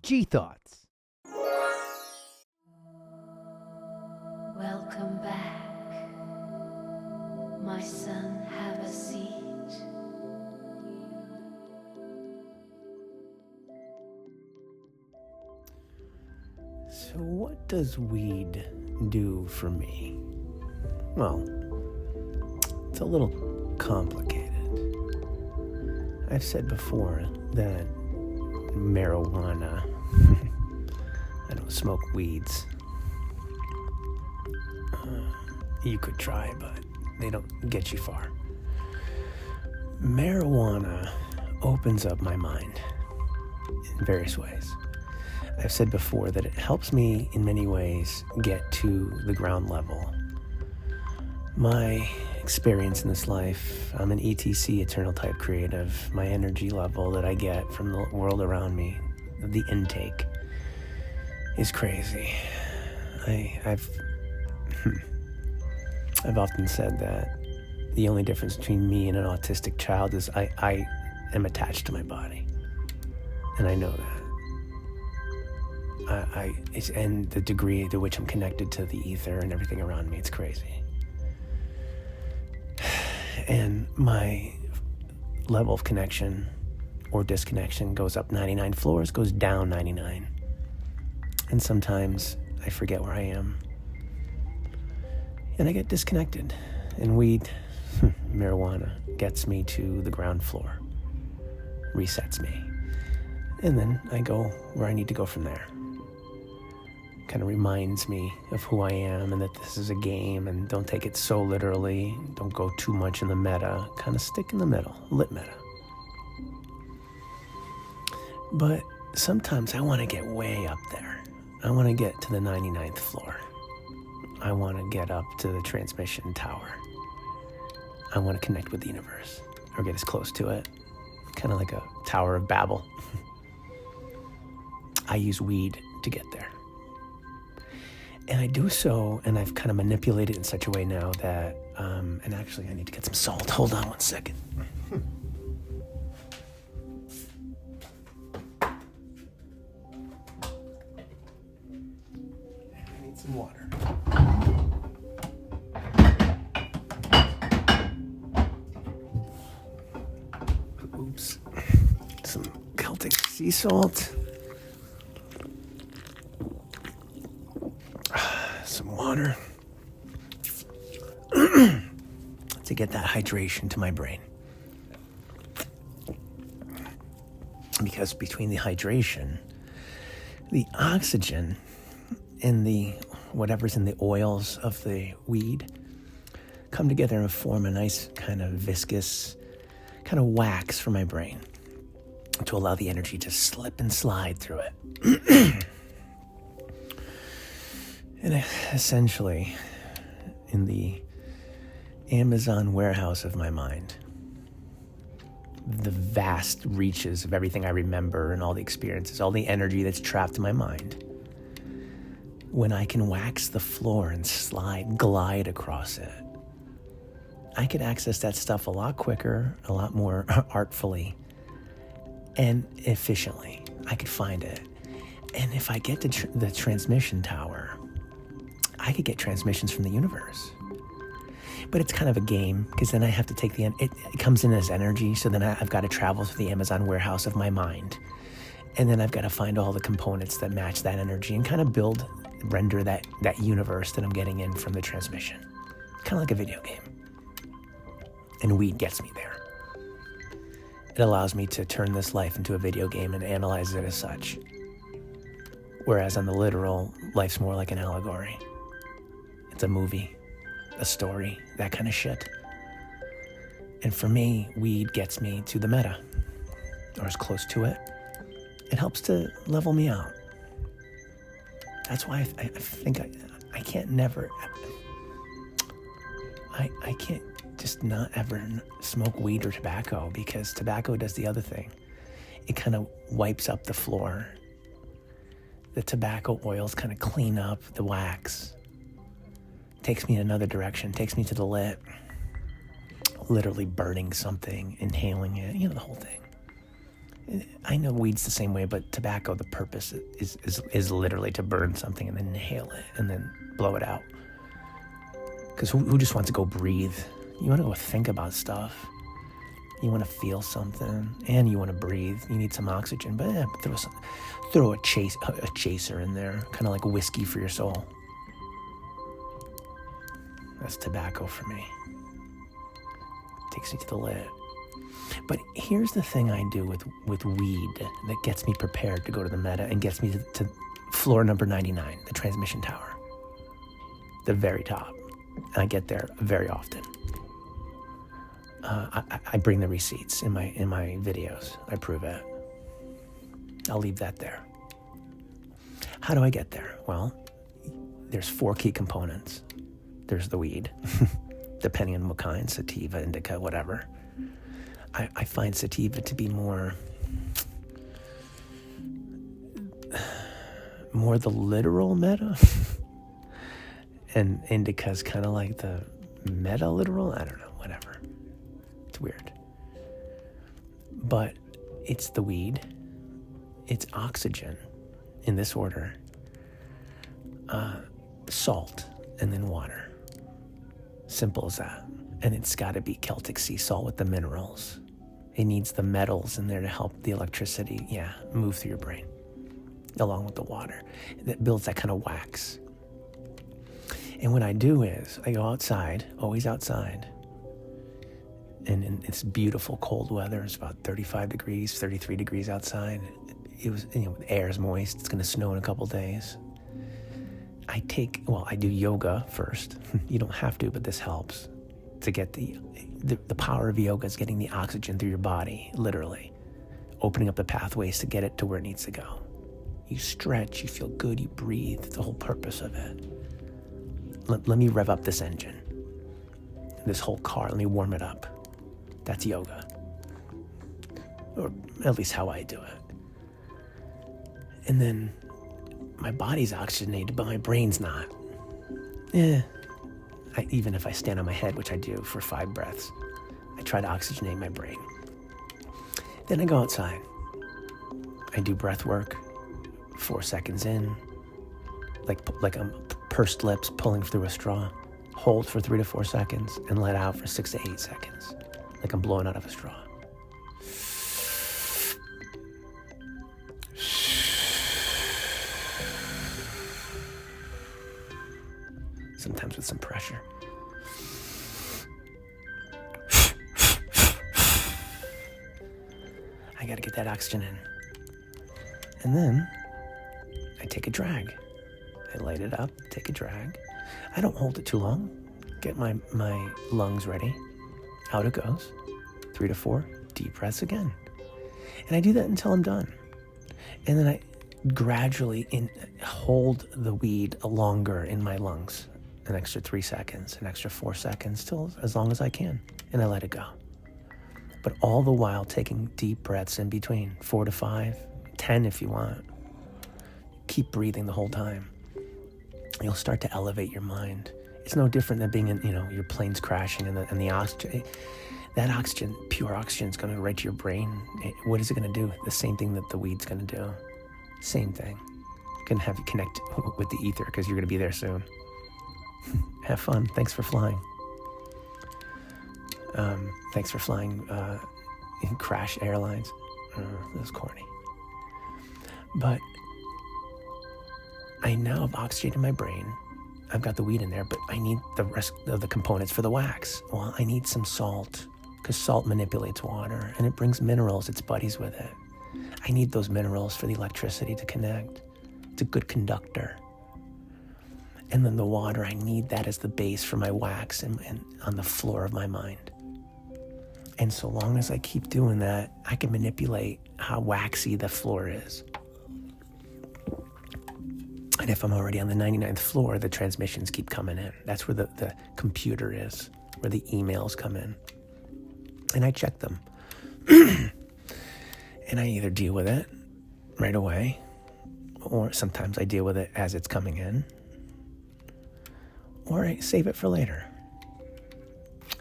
G-thoughtz. Welcome back. My son, have a seat. So what does weed do for me? Well, it's a little complicated. I've said before that marijuana, I don't smoke weeds. You could try, but they don't get you far. Marijuana opens up my mind in various ways. I've said before that it helps me in many ways get to the ground level. My experience in this life, I'm an ETC, eternal type creative. My energy level that I get from the world around me, the intake, is crazy. I've often said that the only difference between me and an autistic child is I am attached to my body. And I know that. And the degree to which I'm connected to the ether and everything around me, it's crazy. And my level of connection or disconnection goes up 99 floors, goes down 99. And sometimes I forget where I am. And I get disconnected. And weed, marijuana, gets me to the ground floor, resets me. And then I go where I need to go from there. Kind of reminds me of who I am and that this is a game and don't take it so literally. Don't go too much in the meta. Kind of stick in the middle, lit meta. But sometimes I want to get way up there. I want to get to the 99th floor. I want to get up to the transmission tower. I want to connect with the universe or get as close to it. Kind of like a Tower of Babel. I use weed to get there. And I do so, and I've kind of manipulated it in such a way now that, and actually I need to get some salt. Hold on one second. I need some water. Oops. Some Celtic sea salt. Some water to get that hydration to my brain. Because between the hydration, the oxygen, and the whatever's in the oils of the weed come together and form a nice kind of viscous kind of wax for my brain to allow the energy to slip and slide through it. And essentially, in the Amazon warehouse of my mind, the vast reaches of everything I remember and all the experiences, all the energy that's trapped in my mind, when I can wax the floor and glide across it, I could access that stuff a lot quicker, a lot more artfully, and efficiently. I could find it. And if I get to the transmission tower, I could get transmissions from the universe. But it's kind of a game, because then I have to take it comes in as energy, so then I've got to travel to the Amazon warehouse of my mind. And then I've got to find all the components that match that energy and kind of render that universe that I'm getting in from the transmission. Kind of like a video game. And weed gets me there. It allows me to turn this life into a video game and analyze it as such. Whereas on the literal, life's more like an allegory. It's a movie, a story, that kind of shit. And for me, weed gets me to the meta, or as close to it. It helps to level me out. That's why I think I can't never, I can't just not ever smoke weed or tobacco, because tobacco does the other thing. It kind of wipes up the floor. The tobacco oils kind of clean up the wax. Takes me in another direction, takes me to the lit. Literally burning something, inhaling it, the whole thing. I know weed's the same way, but tobacco, the purpose is literally to burn something and then inhale it and then blow it out. Because who just wants to go breathe? You want to go think about stuff. You want to feel something, and you want to breathe. You need some oxygen, but throw a chaser in there, kind of like whiskey for your soul. That's tobacco for me. Takes me to the lit. But here's the thing I do with weed that gets me prepared to go to the meta and gets me to floor number 99, the transmission tower, the very top. And I get there very often. I bring the receipts in my videos. I prove it. I'll leave that there. How do I get there? Well, there's 4 key components. There's the weed, depending on what kind, sativa, indica, whatever. I find sativa to be more the literal meta, and indica's kind of like the meta literal. I don't know, whatever. It's weird. But it's the weed, it's oxygen, in this order, salt, and then water. Simple as that. And it's got to be Celtic sea salt with the minerals. It needs the metals in there to help the electricity, move through your brain, along with the water. That builds that kind of wax. And what I do is I go outside, always outside, and it's beautiful cold weather. It's about 35 degrees, 33 degrees outside. It was, the air is moist. It's going to snow in a couple days. I do yoga first. You don't have to, but this helps. To get the power of yoga is getting the oxygen through your body, literally. Opening up the pathways to get it to where it needs to go. You stretch, you feel good, you breathe. It's the whole purpose of it. Let me rev up this engine. This whole car, let me warm it up. That's yoga. Or at least how I do it. And then my body's oxygenated, but my brain's not. Even if I stand on my head, which I do for 5 breaths, I try to oxygenate my brain. Then I go outside. I do breath work, 4 seconds in, like I'm pursed lips pulling through a straw. Hold for 3 to 4 seconds and let out for 6 to 8 seconds, like I'm blowing out of a straw. Sometimes with some pressure. I gotta get that oxygen in. And then I take a drag. I light it up, take a drag. I don't hold it too long. Get my lungs ready. Out it goes. 3 to 4 deep breaths again. And I do that until I'm done. And then I gradually hold the weed longer in my lungs. An extra 3 seconds, an extra 4 seconds, till as long as I can. And I let it go. But all the while taking deep breaths in between, 4 to 5, 10 if you want. Keep breathing the whole time. You'll start to elevate your mind. It's no different than being in, your plane's crashing and the oxygen. That oxygen, pure oxygen, is going to right to your brain. What is it going to do? The same thing that the weed's going to do. Same thing. Going to have you connect with the ether because you're going to be there soon. Have fun. Thanks for flying. Thanks for flying in Crash Airlines. That was corny. But I now have oxygenated my brain. I've got the weed in there, but I need the rest of the components for the wax. Well, I need some salt, because salt manipulates water, and it brings minerals. It's buddies with it. I need those minerals for the electricity to connect. It's a good conductor. And then the water, I need that as the base for my wax and on the floor of my mind. And so long as I keep doing that, I can manipulate how waxy the floor is. And if I'm already on the 99th floor, the transmissions keep coming in. That's where the computer is, where the emails come in. And I check them. And I either deal with it right away, or sometimes I deal with it as it's coming in, or I save it for later.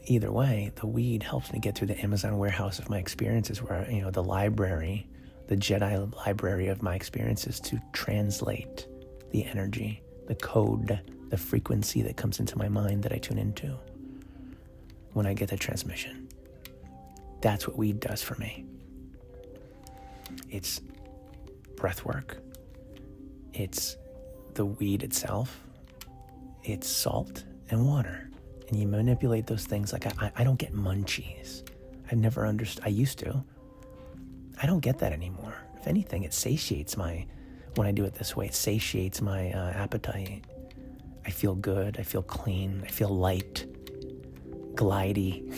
either way, the weed helps me get through the Amazon warehouse of my experiences where, the library, the Jedi library of my experiences to translate the energy, the code, the frequency that comes into my mind that I tune into when I get the transmission. That's what weed does for me. It's breath work. It's the weed itself. It's salt and water. And you manipulate those things. Like I don't get MUnCHIES. I've never understood. I used to. I don't get that anymore. If anything, it satiates when I do it this way, it satiates my appetite. I feel good. I feel clean. I feel light, glidey.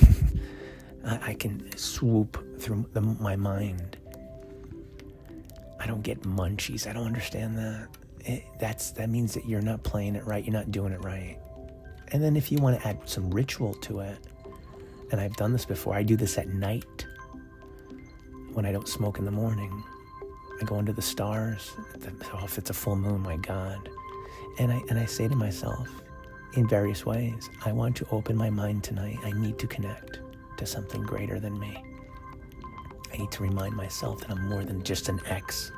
I can swoop through my mind. I don't get MUnCHIES. I don't understand that. That means that you're not playing it right. You're not doing it right. And then if you want to add some ritual to it, and I've done this before, I do this at night when I don't smoke in the morning. I go into the stars. If it's a full moon, my God. And I say to myself in various ways, I want to open my mind tonight. I need to connect to something greater than me. I need to remind myself that I'm more than just an X.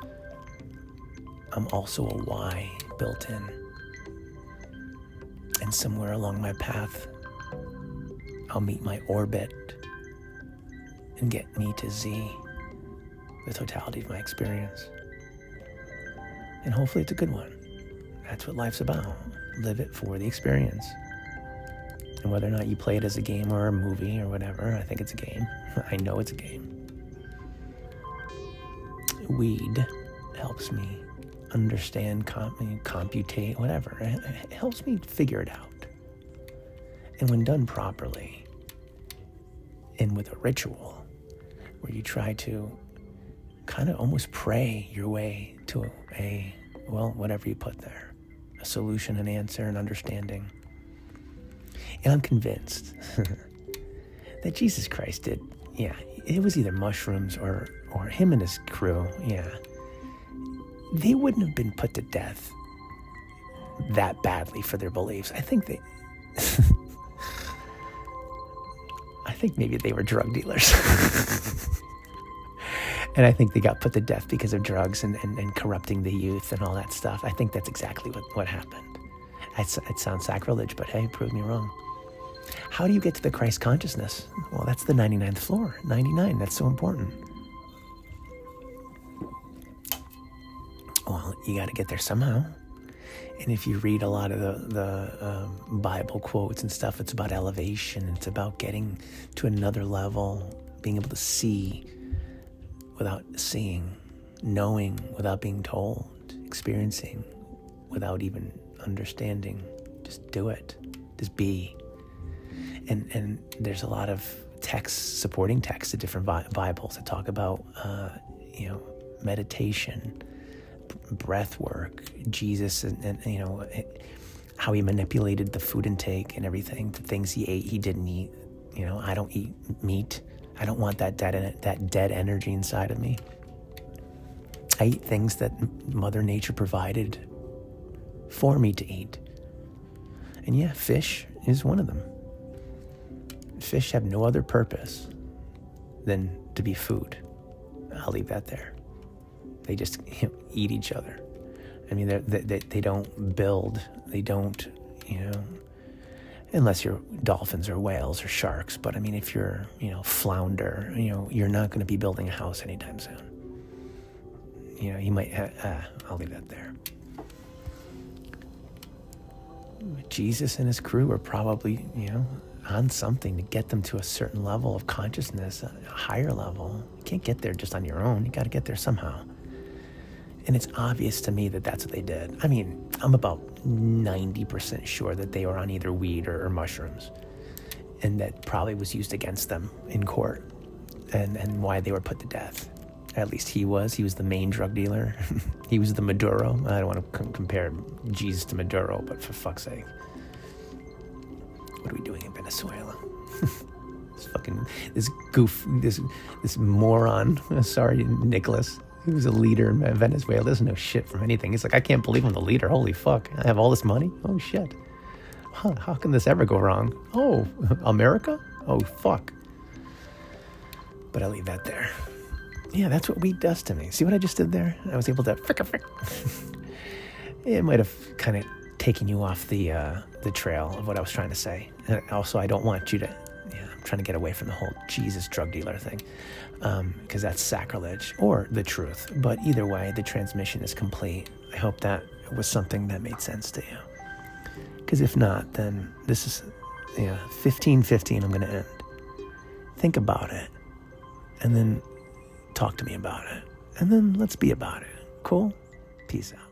I'm also a Y built in. And somewhere along my path, I'll meet my orbit and get me to Z, the totality of my experience. And hopefully it's a good one. That's what life's about. Live it for the experience. And whether or not you play it as a game or a movie or whatever, I think it's a game. I know it's a game. Weed helps me understand, computate, whatever. It helps me figure it out. And when done properly, and with a ritual, where you try to kind of almost pray your way to whatever you put there, a solution, an answer, an understanding. And I'm convinced that Jesus Christ did, it was either mushrooms or him and his crew, they wouldn't have been put to death that badly for their beliefs. I think maybe they were drug dealers. And I think they got put to death because of drugs and corrupting the youth and all that stuff. I think that's exactly what happened. It sounds sacrilege, but hey, prove me wrong. How do you get to the Christ consciousness? Well, that's the 99th floor. 99, that's so important. Well, you got to get there somehow. And if you read a lot of the Bible quotes and stuff, it's about elevation. It's about getting to another level, being able to see without seeing, knowing without being told, experiencing without even understanding. Just do it. Just be. And there's a lot of texts, supporting texts of different Bibles that talk about, meditation, breath work, Jesus, and how he manipulated the food intake and everything, the things he ate, he didn't eat. I don't eat meat. I don't want that dead energy inside of me. I eat things that Mother Nature provided for me to eat. And fish is one of them. Fish have no other purpose than to be food. I'll leave that there. They just eat each other. I mean, they don't build. They don't, unless you're dolphins or whales or sharks. But I mean, if you're, flounder, you're not going to be building a house anytime soon. You might, I'll leave that there. Jesus and his crew are probably, on something to get them to a certain level of consciousness, a higher level. You can't get there just on your own. You got to get there somehow. And it's obvious to me that that's what they did. I mean, I'm about 90% sure that they were on either weed or mushrooms. And that probably was used against them in court and why they were put to death. At least he was the main drug dealer. He was the Maduro. I don't want to compare Jesus to Maduro, but for fuck's sake. What are we doing in Venezuela? This moron. Sorry, Nicholas. He was a leader in Venezuela. Doesn't know shit from anything. He's like, I can't believe I'm the leader. Holy fuck. I have all this money? Oh, shit. How can this ever go wrong? Oh, America? Oh, fuck. But I'll leave that there. Yeah, that's what weed does to me. See what I just did there? I was able to frick. It might have kind of taken you off the trail of what I was trying to say. And also, I don't want you to... I'm trying to get away from the whole Jesus drug dealer thing, because that's sacrilege, or the truth. But either way, the transmission is complete. I hope that was something that made sense to you. Because if not, then this is 15:15. I'm going to end. Think about it, and then talk to me about it, and then let's be about it. Cool? Peace out.